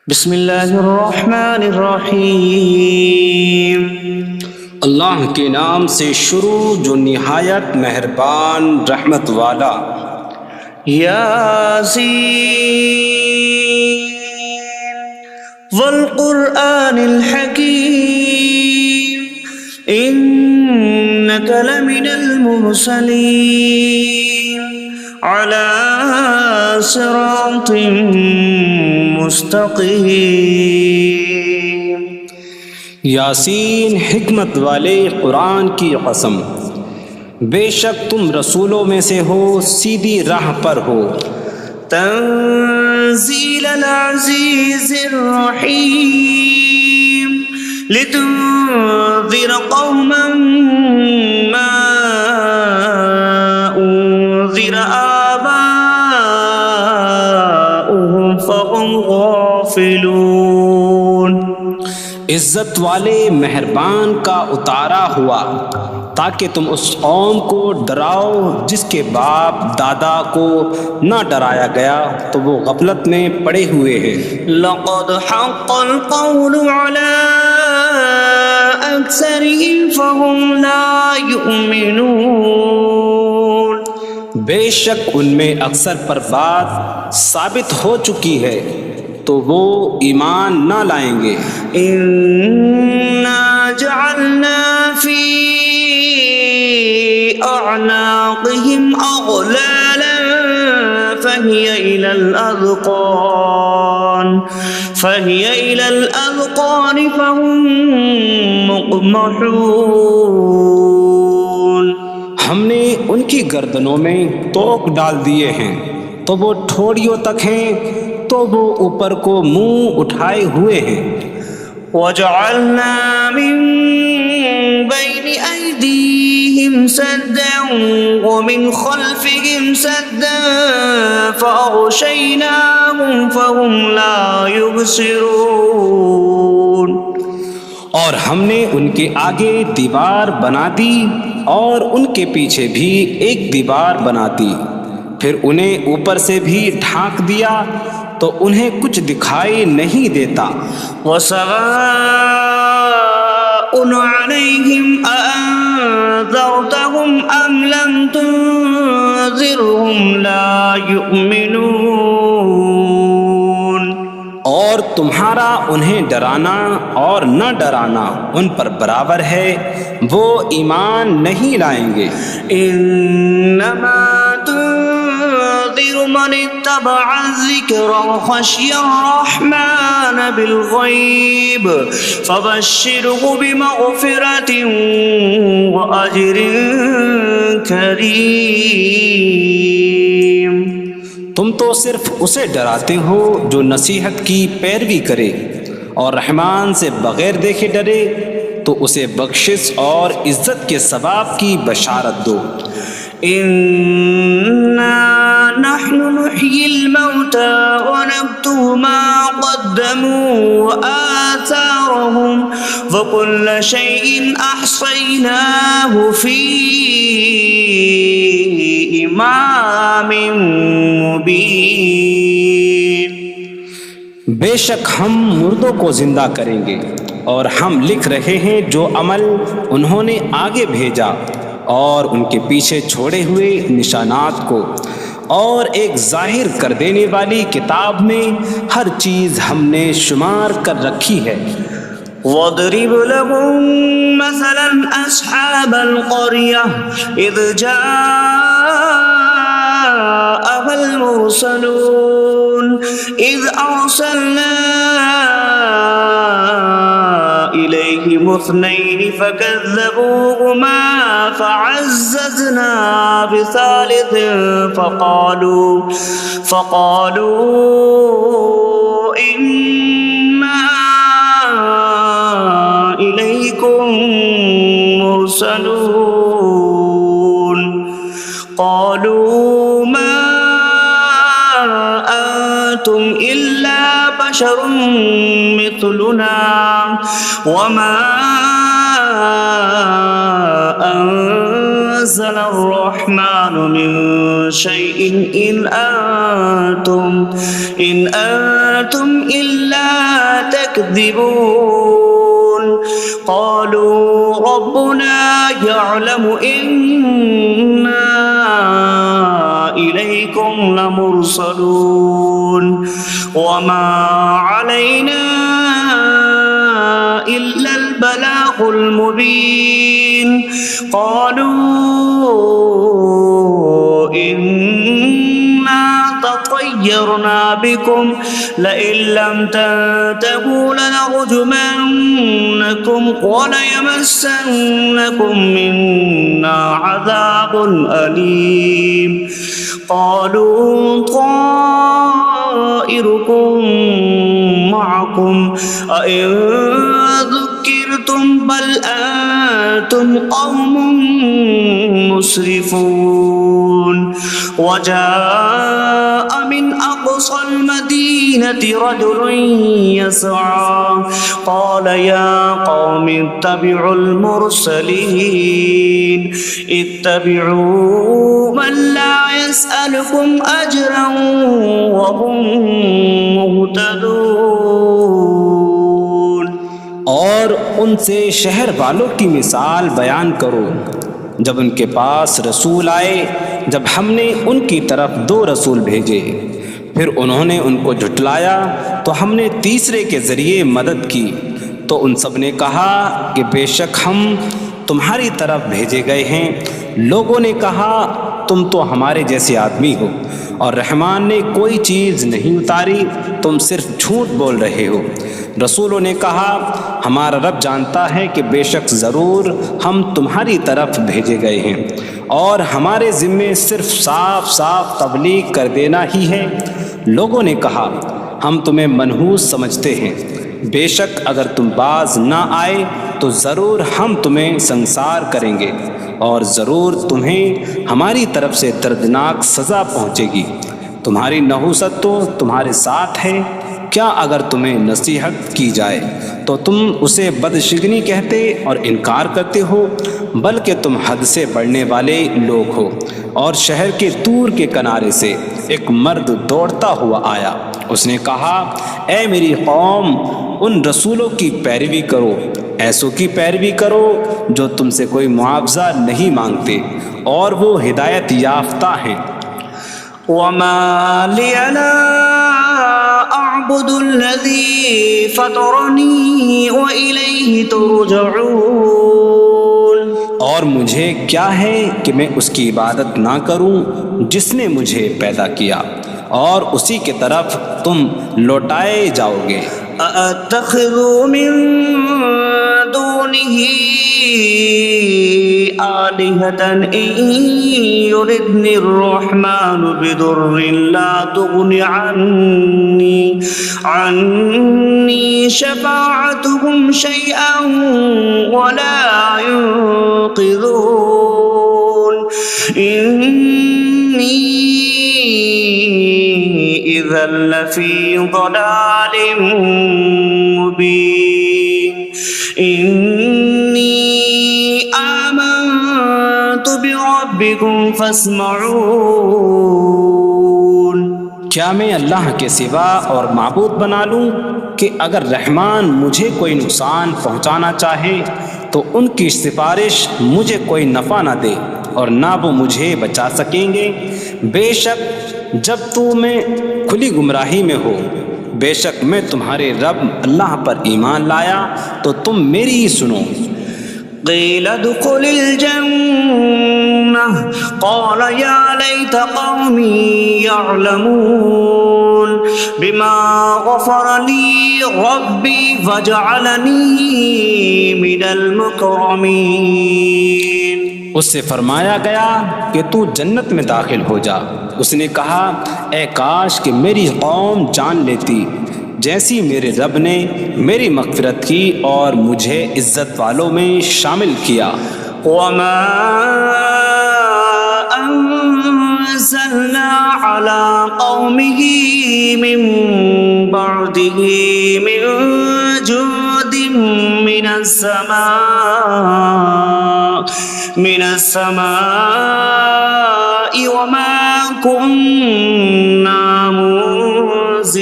بسم اللہ الرحمن الرحیم۔ اللہ کے نام سے شروع جو نہایت مہربان رحمت والا۔ یاسین والقرآن الحکیم انک لمن المرسلین علی صراط مستقیم۔ یاسین حکمت والے قرآن کی قسم، بے شک تم رسولوں میں سے ہو، سیدھی راہ پر ہو۔ تنزیل العزیز الرحیم لتنذر قوما ما انذر آباؤهم فهم غافلون۔ عزت والے مہربان کا اتارا ہوا تاکہ تم اس قوم کو ڈراؤ جس کے باپ دادا کو نہ ڈرایا گیا تو وہ غفلت میں پڑے ہوئے ہیں۔ لقد حق القول على أكثرهم فهم لا يؤمنون۔ بے شک ان میں اکثر پر بات ثابت ہو چکی ہے تو وہ ایمان نہ لائیں گے۔ إنا جعلنا في أعناقهم أغلالا فهي إلى الأذقان فهم مقمحون۔ ہم نے ان کی گردنوں میں توق ڈال دیے ہیں تو وہ ٹھوڑیوں تک ہیں، تو وہ اوپر کو منہ اٹھائے ہوئے ہیں۔ وجعلنا من بين أيديهم سدا ومن خلفهم سدا فأغشيناهم فهم لا يبصرون۔ اور ہم نے ان کے آگے دیوار بنا دی اور ان کے پیچھے بھی ایک دیوار بنا دی، پھر انہیں اوپر سے بھی ڈھانک دیا تو انہیں کچھ دکھائی نہیں دیتا۔ وسواء عليهم أأنذرتهم أم لم تنذرهم لا يؤمنون۔ اور تمہارا انہیں ڈرانا اور نہ ڈرانا ان پر برابر ہے، وہ ایمان نہیں لائیں گے۔ انما تنذر من اتبع الذکر وخشی الرحمن بالغیب فبشره بمغفرۃ واجر کریم۔ تم تو صرف اسے ڈراتے ہو جو نصیحت کی پیروی کرے اور رحمان سے بغیر دیکھے ڈرے، تو اسے بخشش اور عزت کے ثواب کی بشارت دو۔ انا نحن نحيي الموتى ونكتب ما قدموا وآثارهم وكل شيء أحصيناه في إمام مبين۔ بے شک ہم مردوں کو زندہ کریں گے اور ہم لکھ رہے ہیں جو عمل انہوں نے آگے بھیجا اور ان کے پیچھے چھوڑے ہوئے نشانات کو، اور ایک ظاہر کر دینے والی کتاب میں ہر چیز ہم نے شمار کر رکھی ہے۔ وَاضْرِبْ لَهُم مَّثَلًا أَصْحَابَ الْقَرْيَةِ إِذْ جَاءَهَا الْمُرْسَلُونَ إِذْ أَرْسَلْنَا إِلَيْهِمُ اثْنَيْنِ فَكَذَّبُوهُمَا فَعَزَّزْنَا بِثَالِثٍ فَقَالُوا إِنَّا إِلَيْكُمْ مُرْسَلُونَ قَالُوا مَا أَنْتُمْ إِلَّا بَشَرٌ مِثْلُنَا وَمَا أَنْتُمْ نزل الرحمن من شيء إن أنتم إلا تكذبون قالوا ربنا يعلم إنا إليكم لمرسلون وما علينا إلا البلاغ المبين قالوا إنا تطيرنا بكم لئن لم تنتهوا لنرجمنكم وليمسنكم منا عذاب أليم قالوا طائركم معكم أئن ذكرتم بل أنتم قوم مسرفون وجاء من أقصى المدينة رجل يسعى قال يا قوم اتبعوا المرسلين اتبعوا من لا يسألكم أجرا وهم مهتدون اور ان سے شہر والوں کی مثال بیان کرو جب ان کے پاس رسول آئے، جب ہم نے ان کی طرف 2 رسول بھیجے، پھر انہوں نے ان کو جھٹلایا تو ہم نے تیسرے کے ذریعے مدد کی، تو ان سب نے کہا کہ بے شک ہم تمہاری طرف بھیجے گئے ہیں۔ لوگوں نے کہا تم تو ہمارے جیسے آدمی ہو اور رحمان نے کوئی چیز نہیں اتاری، تم صرف جھوٹ بول رہے ہو۔ رسولوں نے کہا ہمارا رب جانتا ہے کہ بے شک ضرور ہم تمہاری طرف بھیجے گئے ہیں اور ہمارے ذمے صرف صاف صاف تبلیغ کر دینا ہی ہے۔ لوگوں نے کہا ہم تمہیں منحوس سمجھتے ہیں، بے شک اگر تم باز نہ آئے تو ضرور ہم تمہیں سنسار کریں گے اور ضرور تمہیں ہماری طرف سے دردناک سزا پہنچے گی۔ تمہاری نحوست تو تمہارے ساتھ ہے، کیا اگر تمہیں نصیحت کی جائے تو تم اسے بدشگنی کہتے اور انکار کرتے ہو؟ بلکہ تم حد سے بڑھنے والے لوگ ہو۔ اور شہر کے دور کے کنارے سے ایک مرد دوڑتا ہوا آیا، اس نے کہا اے میری قوم، ان رسولوں کی پیروی کرو، ایسوں کی پیروی کرو جو تم سے کوئی معاوضہ نہیں مانگتے اور وہ ہدایت یافتہ ہیں۔ وما لي لا أعبد الذي فطرني وإليه ترجعون اور مجھے کیا ہے کہ میں اس کی عبادت نہ کروں جس نے مجھے پیدا کیا اور اسی کی طرف تم لوٹائے جاؤ گے۔ أأتخذ من دونه آلهة إن يردني الرحمن بضر لا تغن عني شفاعتهم شيئا ولا ينقذون إني إذا لفي ضلال مبين إني آمنت بربكم فاسمعون۔ کیا میں اللہ کے سوا اور معبود بنا لوں کہ اگر رحمان مجھے کوئی نقصان پہنچانا چاہے تو ان کی سفارش مجھے کوئی نفع نہ دے اور نہ وہ مجھے بچا سکیں گے؟ بے شک جب میں کھلی گمراہی میں ہو، بے شک میں تمہارے رب اللہ پر ایمان لایا تو تم میری ہی سنو۔ قيل ادخل الجنة قال يا ليت قومي يعلمون بما غفر لي ربي فجعلني من المكرمين۔ اس سے فرمایا گیا کہ تو جنت میں داخل ہو جا۔ اس نے کہا اے کاش کہ میری قوم جان لیتی جیسی میرے رب نے میری مغفرت کی اور مجھے عزت والوں میں شامل کیا۔ وما أنزلنا على قومه من بعده من جند من السماء وما كنا منزلين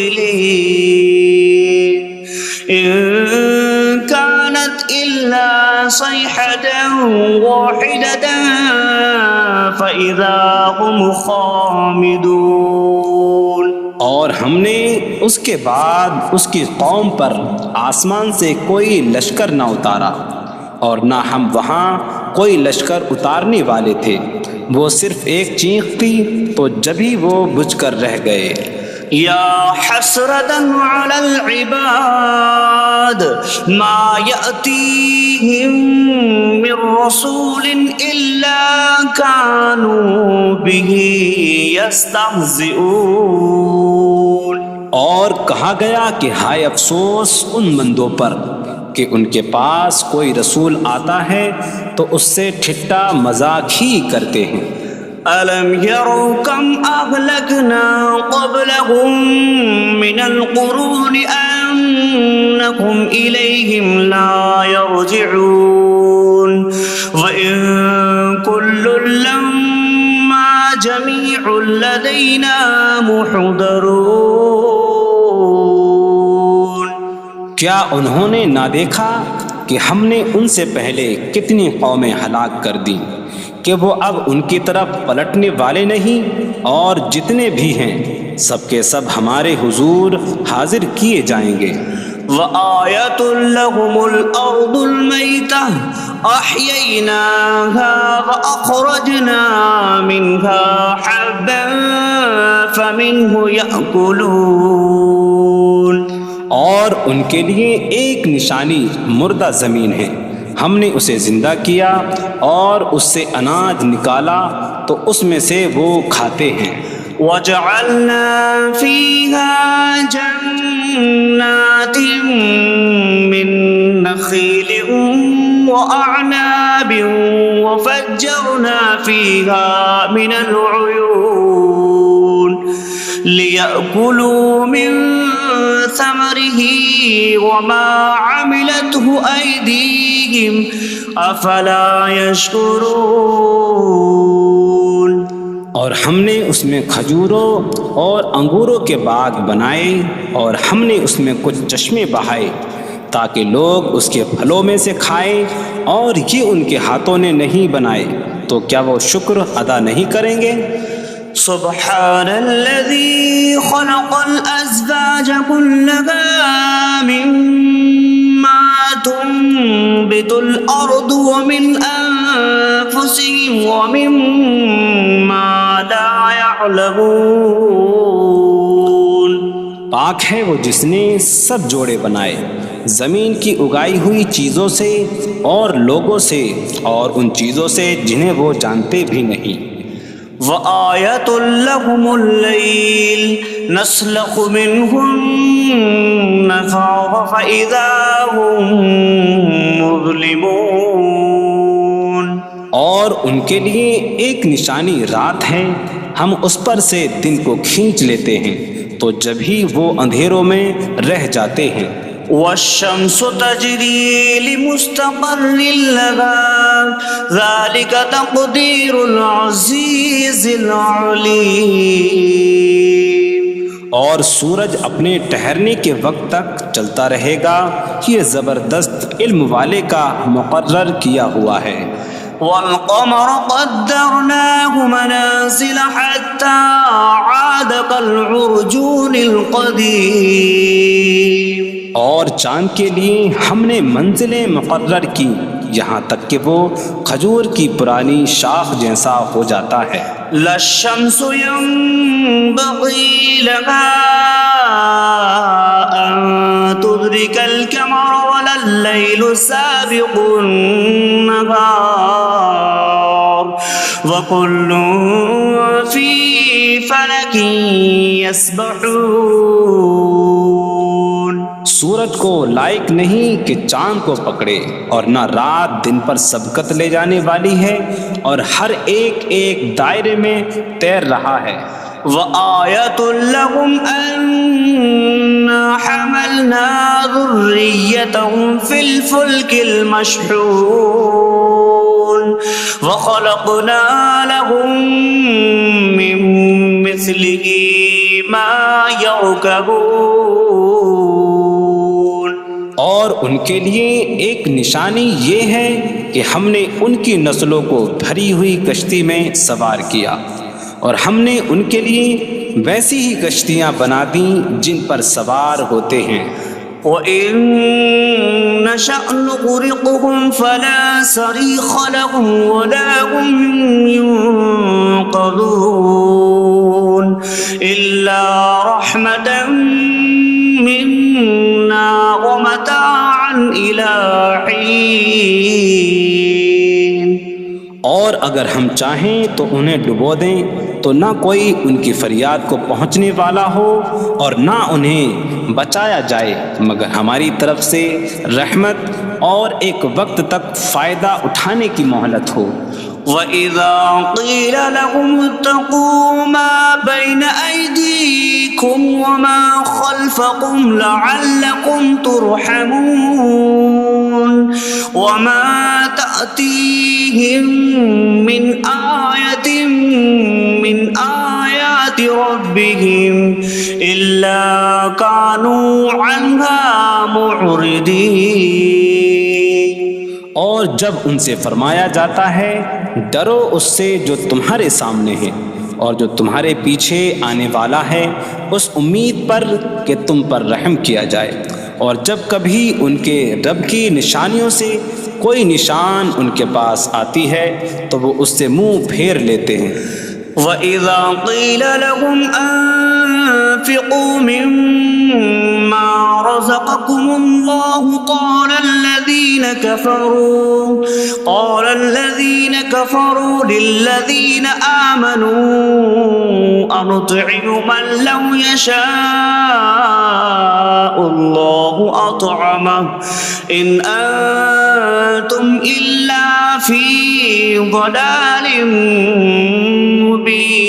إن كانت إلا صيحة واحدة فإذا هم خامدون. اور ہم نے اس کے بعد اس کی قوم پر آسمان سے کوئی لشکر نہ اتارا اور نہ ہم وہاں کوئی لشکر اتارنے والے تھے. وہ صرف ایک چیخ تھی تو جبھی وہ بجھ کر رہ گئے. یا حسرة على العباد ما يأتيهم من رسول إلا كانوا به يستهزئون. اور کہا گیا کہ ہائے افسوس ان بندوں پر کہ ان کے پاس کوئی رسول آتا ہے تو اس سے ٹھٹا مذاق ہی کرتے ہیں. أَلَمْ يَرَوْا كَمْ أَهْلَكْنَا قَبْلَهُمْ مِنَ الْقُرُونِ أَنَّكُمْ إِلَيْهِمْ لَا يَرْجِعُونَ وَإِن كُلٌّ لَّمَّا جَمِيعٌ لَّدَيْنَا مُحْضَرُونَ. کیا انہوں نے نہ دیکھا کہ ہم نے ان سے پہلے کتنی قومیں ہلاک کر دیں کہ وہ اب ان کی طرف پلٹنے والے نہیں، اور جتنے بھی ہیں سب کے سب ہمارے حضور حاضر کیے جائیں گے. وَآيَةٌ لَّهُمُ الْأَرْضُ الْمَيْتَةُ أَحْيَيْنَاهَا وَأَخْرَجْنَا مِنْهَا حَبًّا فَمِنْهُ يَأْكُلُونَ. اور ان کے لیے ایک نشانی مردہ زمین ہے، ہم نے اسے زندہ کیا اور اس سے اناج نکالا تو اس میں سے وہ کھاتے ہیں. وَجَعَلْنَا فِيهَا جَنَّاتٍ مِّن نَّخِيلٍ وَأَعْنَابٍ وَفَجَّرْنَا فِيهَا مِنَ الْعُيُونِ لِيَأْكُلُوا مِن ثَمَرِهِ وَمَا عَمِلَتْهُ أَيْدِيهِمْ أَفَلَا يَشْكُرُونَ. اور ہم نے اس میں کھجوروں اور انگوروں کے باغ بنائے اور ہم نے اس میں کچھ چشمے بہائے تاکہ لوگ اس کے پھلوں میں سے کھائیں، اور یہ ان کے ہاتھوں نے نہیں بنائے تو کیا وہ شکر ادا نہیں کریں گے؟ سبحان الذي خلق الأزواج كلها مما تنبت الأرض ومن أنفسهم ومما لا يعلمون. پاک ہے وہ جس نے سب جوڑے بنائے زمین کی اگائی ہوئی چیزوں سے اور لوگوں سے اور ان چیزوں سے جنہیں وہ جانتے بھی نہیں. وَآيَةٌ لَّهُمُ اللَّيْلُ نَسْلَخُ مِنْهُ النَّهَارَ فَإِذَا هُم مُظْلِمُونَ. اور ان کے لیے ایک نشانی رات ہے، ہم اس پر سے دن کو کھینچ لیتے ہیں تو جبھی وہ اندھیروں میں رہ جاتے ہیں. وَالشَّمْسُ تَجْرِي لِمُسْتَقَرٍّ لَّهَا ذَلِكَ تَقْدِيرُ الْعَزِيزِ الْعَلِيمِ. اور سورج اپنے ٹھہرنے کے وقت تک چلتا رہے گا، یہ زبردست علم والے کا مقرر کیا ہوا ہے. وَالْقَمَرَ قَدَّرْنَاهُ مَنَازِلَ حَتَّى عَادَ كَالْعُرْجُونِ الْقَدِيمِ. اور چاند کے لیے ہم نے منزلیں مقرر کی یہاں تک کہ وہ کھجور کی پرانی شاخ جیسا ہو جاتا ہے. لا الشمس ينبغي لها أن تدرك القمر ولا الليل سابق النهار وكل في فلك يسبحون. سورج کو لائق نہیں کہ چاند کو پکڑے، اور نہ رات دن پر سبقت لے جانے والی ہے، اور ہر ایک ایک دائرے میں تیر رہا ہے. وَآيَةٌ لَّهُمْ أَنَّا حَمَلْنَا ذُرِّيَّتَهُم وذريتهم في الفلك المشحون وخلقنا لهم من مثله ما يركبون. اور ان کے لیے ایک نشانی یہ ہے کہ ہم نے ان کی نسلوں کو بھری ہوئی کشتی میں سوار کیا، اور ہم نے ان کے لیے ویسی ہی کشتیاں بنا دیں جن پر سوار ہوتے ہیں. وَإِن نَّشَأْ نُغْرِقْهُمْ فَلَا صَرِيخَ لَهُمْ وَلَا هُمْ يُنقَذُونَ إِلَّا رَحْمَةً مِّنَّا وَمَتَاعًا إِلَىٰ حِينٍ. اور اگر ہم چاہیں تو انہیں ڈبو دیں تو نہ کوئی ان کی فریاد کو پہنچنے والا ہو اور نہ انہیں بچایا جائے مگر ہماری طرف سے رحمت اور ایک وقت تک فائدہ اٹھانے کی مہلت ہو. وَإِذَا قِيلَ لَهُمُ اتَّقُوا مَا بَيْنَ أَيْدِيكُمْ وَمَا خَلْفَكُمْ لَعَلَّكُمْ تُرْحَمُونَ وَمَا تَأْتِيهِم مِّنْ آيَةٍ مِّنْ آيَاتِ رَبِّهِمْ إِلَّا كَانُوا عَنْهَا مُعْرِضِينَ. اور جب ان سے فرمایا جاتا ہے ڈرو اس سے جو تمہارے سامنے ہے اور جو تمہارے پیچھے آنے والا ہے، اس امید پر کہ تم پر رحم کیا جائے، اور جب کبھی ان کے رب کی نشانیوں سے کوئی نشان ان کے پاس آتی ہے تو وہ اس سے منہ پھیر لیتے ہیں. وَإِذَا قِيلَ لَهُمْ أَنفِقُوا مِمَّا رَزَقَكُمُ اللَّهُ قَالَ الَّذِينَ كَفَرُوا لِلَّذِينَ آمَنُوا أَنُطْعِمُ مَن لَّوْ يَشَاءُ اللَّهُ أَطْعَمَهُ إِنْ أَنتُمْ إِلَّا فِي ضَلَالٍ مبین.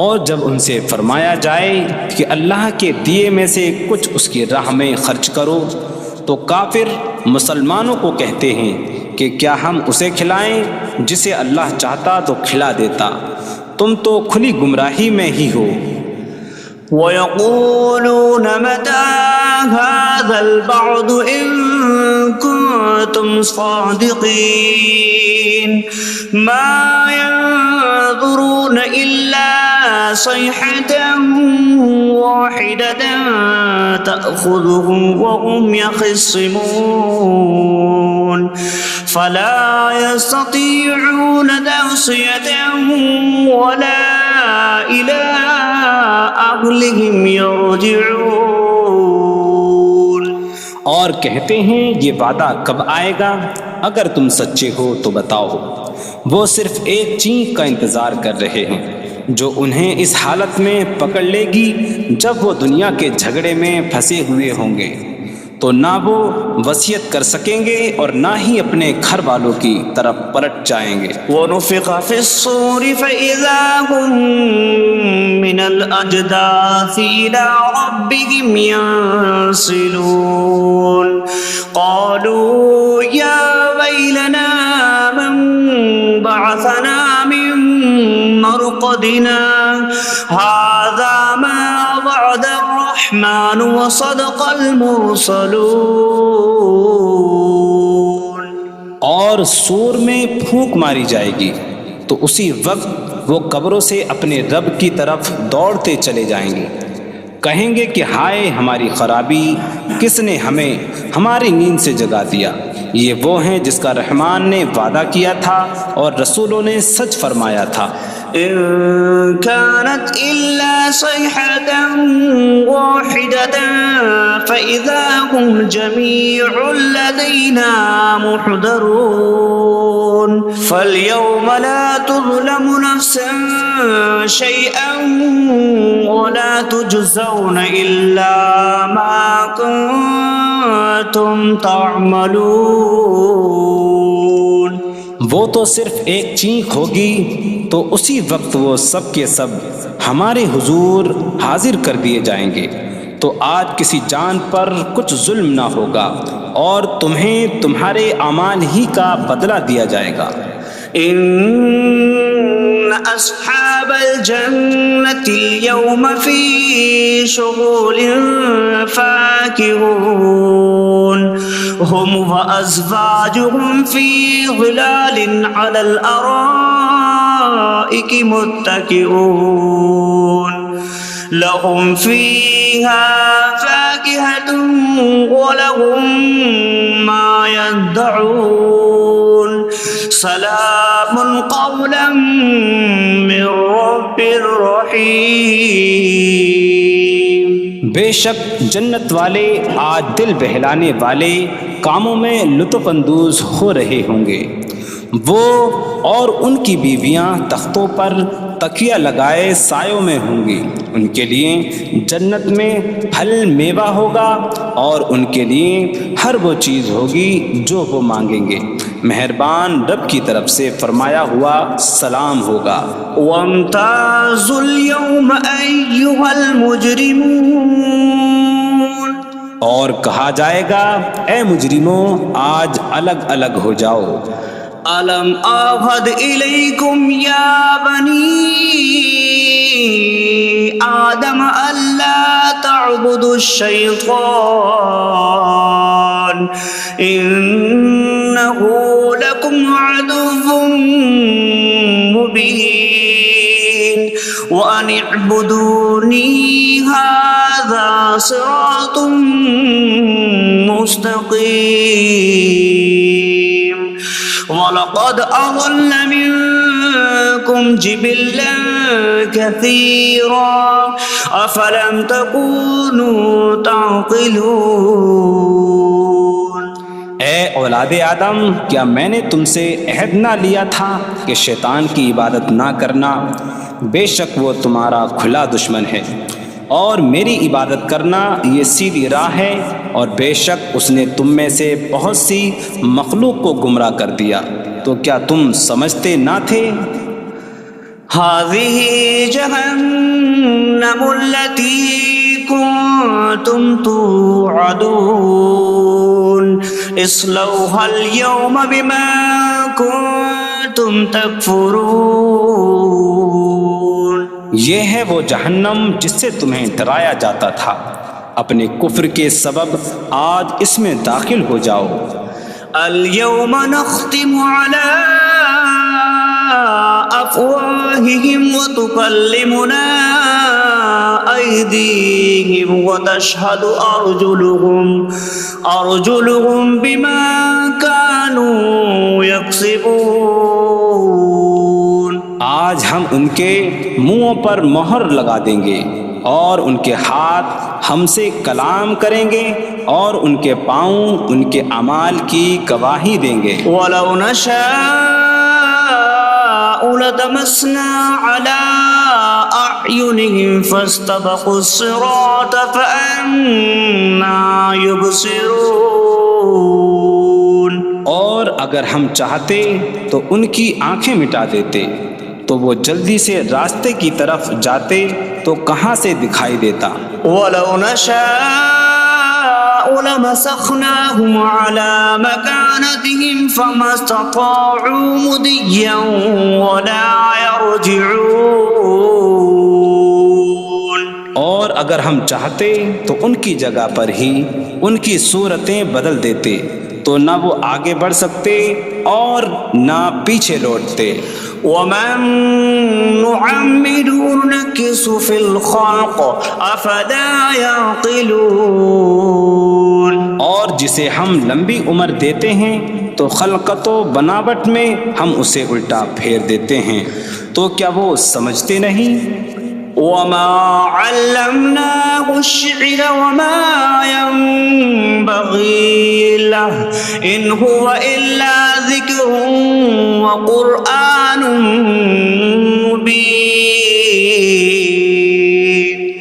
اور جب ان سے فرمایا جائے کہ اللہ کے دیے میں سے کچھ اس کی راہ میں خرچ کرو تو کافر مسلمانوں کو کہتے ہیں کہ کیا ہم اسے کھلائیں جسے اللہ چاہتا تو کھلا دیتا، تم تو کھلی گمراہی میں ہی ہو. وَيَقُولُونَ مَتَىٰ هَٰذَا الْوَعْدُ إِن كُنتُمْ صَادِقِينَ مَا يَنظُرُونَ إِلَّا صَيْحَةً وَاحِدَةً تَأْخُذُهُمْ وَهُمْ يَخِصِّمُونَ فَلَا يَسْتَطِيعُونَ تَوْصِيَةً وَلَا إِلَىٰ أَهْلِهِمْ يَرْجِعُونَ. اور کہتے ہیں یہ وعدہ کب آئے گا؟ اگر تم سچے ہو تو بتاؤ. وہ صرف ایک چینک کا انتظار کر رہے ہیں جو انہیں اس حالت میں پکڑ لے گی جب وہ دنیا کے جھگڑے میں پھنسے ہوئے ہوں گے تو نہ وہ وصیت کر سکیں گے اور نہ ہی اپنے گھر والوں کی طرف پلٹ جائیں گے. وَنُفِخَ فِي الصُّورِ فَإِذَا هُم مِّنَ الْأَجْدَاثِ إِلَىٰ رَبِّهِمْ يَنسِلُونَ قَالُوا يَا وَيْلَنَا مَن بَعَثَنَا مِن مَّرْقَدِنَا هَٰذَا مَا وَعَدَ الرَّحْمَٰنُ وَصَدَقَ الْمُرْسَلُونَ. اور سور میں پھونک ماری جائے گی تو اسی وقت وہ قبروں سے اپنے رب کی طرف دوڑتے چلے جائیں گے، کہیں گے کہ ہائے ہماری خرابی، کس نے ہمیں ہماری نیند سے جگا دیا. یہ وہ ہیں جس کا رحمان نے وعدہ کیا تھا اور رسولوں نے سچ فرمایا تھا. إن كانت إلا صيحة واحدة فإذا هم جميع لدينا محضرون فاليوم لا تظلم نفس شيئا ولا تجزون إلا ما كنتم تعملون. وہ تو صرف ایک چینک ہوگی تو اسی وقت وہ سب کے سب ہمارے حضور حاضر کر دیے جائیں گے، تو آج کسی جان پر کچھ ظلم نہ ہوگا اور تمہیں تمہارے اعمال ہی کا بدلہ دیا جائے گا۔ إن أصحاب الجنة اليوم في شغل فاكهون هم وأزواجهم في ظلال على الأرائك متكئون لهم فيها فاكهة ولهم ما يدعون سلام قولا من رب رحیم۔ بے شک جنت والے آج دل بہلانے والے کاموں میں لطف اندوز ہو رہے ہوں گے۔ وہ اور ان کی بیویاں تختوں پر تکیہ لگائے سایوں میں ہوں گی۔ ان کے لیے جنت میں پھل میوہ ہوگا اور ان کے لیے ہر وہ چیز ہوگی جو وہ مانگیں گے۔ مہربان رب کی طرف سے فرمایا ہوا سلام ہوگا۔ وامتازوا اليوم أيها المجرمون، اور کہا جائے گا اے مجرموں آج الگ الگ ہو جاؤ۔ ألم أعهد إليكم يا بني آدم ألا تعبدوا الشيطان إنه لكم عدو مبين وأن اعبدوني هذا صراط مستقيم وَلَقَدْ أَضَلَّ مِنكُمْ جِبِلًّا كَثِيرًا أَفَلَمْ تَكُونُوا تَعْقِلُونَ۔ اے اولاد آدم، کیا میں نے تم سے عہد نہ لیا تھا کہ شیطان کی عبادت نہ کرنا؟ بے شک وہ تمہارا کھلا دشمن ہے، اور میری عبادت کرنا یہ سیدھی راہ ہے، اور بے شک اس نے تم میں سے بہت سی مخلوق کو گمراہ کر دیا، تو کیا تم سمجھتے نہ تھے؟ هذه جهنم التي كنتم توعدون اصلوها اليوم بما كنتم تكفرون۔ یہ ہے وہ جہنم جس سے تمہیں ڈرایا جاتا تھا، اپنے کفر کے سبب آج اس میں داخل ہو جاؤ۔ اليوم نختم على أفواههم وتكلمنا أيديهم وتشهد أرجلهم بما كانوا يكسبون۔ آج ہم ان کے منہوں پر مہر لگا دیں گے، اور ان کے ہاتھ ہم سے کلام کریں گے، اور ان کے پاؤں ان کے اعمال کی گواہی دیں گے۔ وَلَوْ نَشَاءُ لَطَمَسْنَا عَلَىٰ أَعْيُنِهِمْ فَاسْتَبَقُوا الصِّرَاطَ فَأَنَّىٰ يُبْصِرُونَ۔ اور اگر ہم چاہتے تو ان کی آنکھیں مٹا دیتے، تو وہ جلدی سے راستے کی طرف جاتے تو کہاں سے دکھائی دیتا۔ وَلَوْ نَشَاءُ لَمَسَخْنَاهُمْ عَلَىٰ مَكَانَتِهِمْ فَمَا اسْتَطَاعُوا مُضِيًّا وَلَا يَرْجِعُونَ۔ اور اگر ہم چاہتے تو ان کی جگہ پر ہی ان کی صورتیں بدل دیتے، تو نہ وہ آگے بڑھ سکتے اور نہ پیچھے لوٹتے۔ وَمَن نُعَمِّرْهُ نُنَكِّسْهُ فِي الْخَلْقِ أَفَلَا يَعْقِلُونَ۔ اور جسے ہم لمبی عمر دیتے ہیں تو خلقت و بناوٹ میں ہم اسے الٹا پھیر دیتے ہیں، تو کیا وہ سمجھتے نہیں؟ وَمَا عَلَّمْنَاهُ الشِّعْرَ وَمَا يَنبَغِي لَهُ إِنْ هُوَ إِلَّا ذِكْرٌ وَقُرْآنٌ مُبِينٌ۔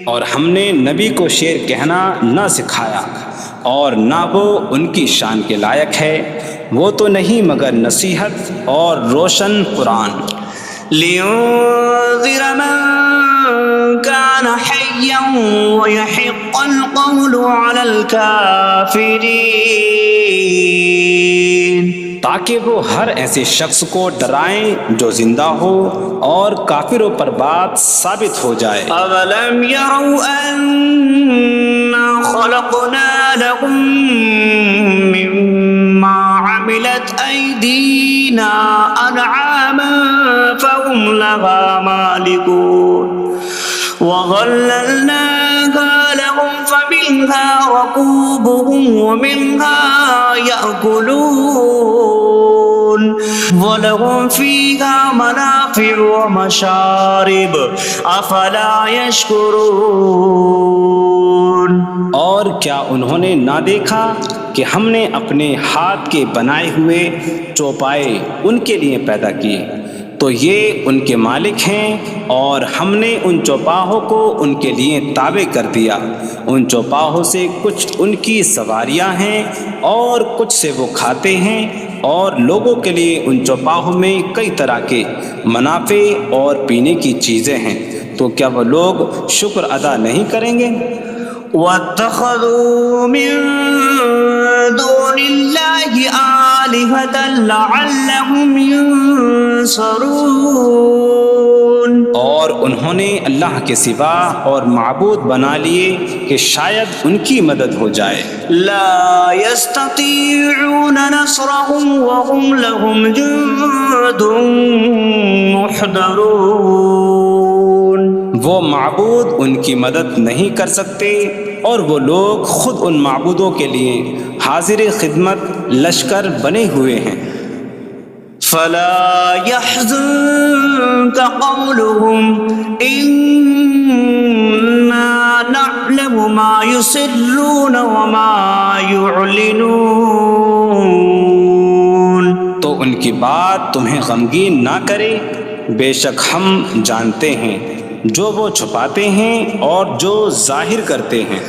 اور ہم نے نبی کو شعر کہنا نہ سکھایا، اور نہ وہ ان کی شان کے لائق ہے، وہ تو نہیں مگر نصیحت اور روشن قرآن۔ لِيُنذِرَ مَن كَانَ حَيًّا حيا ويحق القول على الكافرين تاکہ وہ ہر ایسے شخص کو ڈرائیں جو زندہ ہو اور کافروں پر بات ثابت ہو جائے۔ أولم يروا أنا خلقنا لهم مما عملت أيدينا أنعاما فهم لها مالكون وظللناها لهم فمنها ركوبهم ومنها يأكلون وَلَهُمْ فِيهَا مَنَافِعُ وَمَشَارِبُ أَفَلَا يَشْكُرُونَ۔ اور کیا انہوں نے نہ دیکھا کہ ہم نے اپنے ہاتھ کے بنائے ہوئے چوپائے ان کے لیے پیدا کیے، تو یہ ان کے مالک ہیں، اور ہم نے ان چوپاہوں کو ان کے لیے تابع کر دیا۔ ان چوپاہوں سے کچھ ان کی سواریاں ہیں اور کچھ سے وہ کھاتے ہیں، اور لوگوں کے لیے ان چوپاہوں میں کئی طرح کے منافع اور پینے کی چیزیں ہیں، تو کیا وہ لوگ شکر ادا نہیں کریں گے؟ وَاتَّخَذُوا مِن دُونِ اللَّهِ آلِهَةً لَعَلَّهُمْ يُنصَرُونَ۔ اور انہوں نے اللہ کے سوا اور معبود بنا لیے کہ شاید ان کی مدد ہو جائے۔ لا يستطيعون نصرهم وهم لهم جند محضرون۔ وہ معبود ان کی مدد نہیں کر سکتے، اور وہ لوگ خود ان معبودوں کے لیے حاضر خدمت لشکر بنے ہوئے ہیں۔ فلا يحزنك قولهم إنا نعلم ما يسرون وما يعلنون۔ تو ان کی بات تمہیں غمگین نہ کرے، بے شک ہم جانتے ہیں جو وہ چھپاتے ہیں اور جو ظاہر کرتے ہیں۔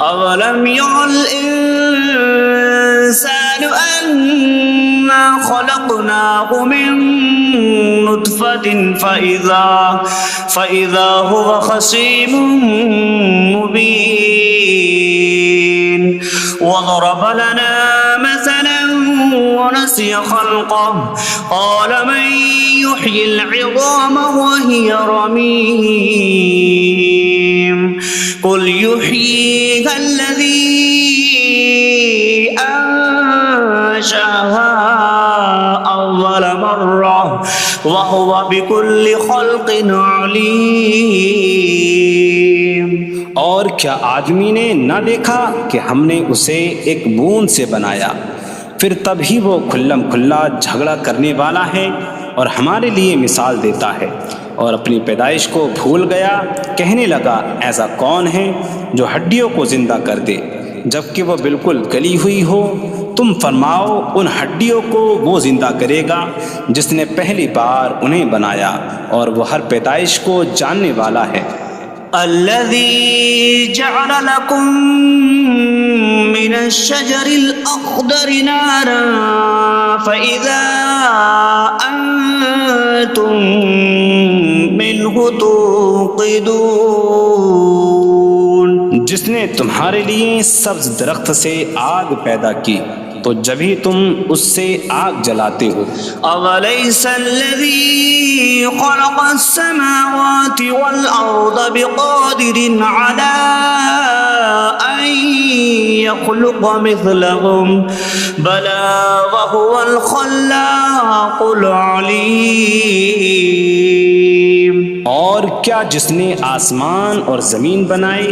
اولم ير الانسان انا خلقناه من نطفة فاذا هو خصيم مبين وضرب لنا مثلا ونسي خلقه قال من يحيي العظام وهي رميم قل يحييها الذي أنشأها أول مرة وهو بكل خلق عليم۔ اور کیا آدمی نے نہ دیکھا کہ ہم نے اسے ایک بوند سے بنایا، پھر تب ہی وہ کھلم کھلا جھگڑا کرنے والا ہے اور ہمارے لیے مثال دیتا ہے، اور اپنی پیدائش کو بھول گیا، کہنے لگا ایسا کون ہے جو ہڈیوں کو زندہ کر دے جبکہ وہ بالکل گلی ہوئی ہو؟ تم فرماؤ ان ہڈیوں کو وہ زندہ کرے گا جس نے پہلی بار انہیں بنایا، اور وہ ہر پیدائش کو جاننے والا ہے۔ الذي جعل لكم من الشجر الأخضر نارا فإذا أنتم منه توقدون۔ جس نے تمہارے لیے سبز درخت سے آگ پیدا کی تو جبھی تم اس سے آگ جلاتے ہو۔ أَوَلَيْسَ الَّذِي خَلَقَ السَّمَاوَاتِ وَالْأَرْضَ بِقَادِرٍ عَلَىٰ أَن يَخْلُقَ مِثْلَهُمْ بَلَىٰ وَهُوَ الْخَلَّاقُ الْعَلِيمُ۔ اور کیا جس نے آسمان اور زمین بنائے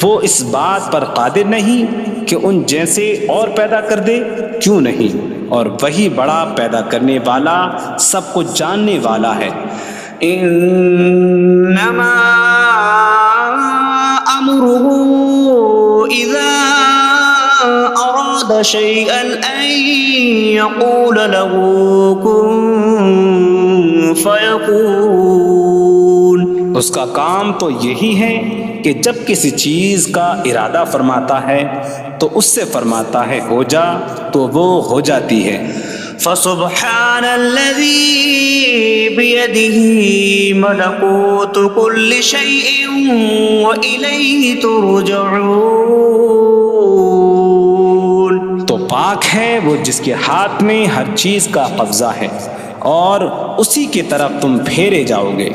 وہ اس بات پر قادر نہیں کہ ان جیسے اور پیدا کر دے؟ کیوں نہیں، اور وہی بڑا پیدا کرنے والا سب کچھ جاننے والا ہے۔ انما امره اذا اراد شيئا ان يقول له كن فيكون۔ اس کا کام تو یہی ہے کہ جب کسی چیز کا ارادہ فرماتا ہے تو اس سے فرماتا ہے ہو جا، تو وہ ہو جاتی ہے۔ فسبحان الذي بيده ملكوت كل شيء وإليه ترجعون. تو پاک ہے وہ جس کے ہاتھ میں ہر چیز کا قبضہ ہے اور اسی کی طرف تم پھیرے جاؤ گے.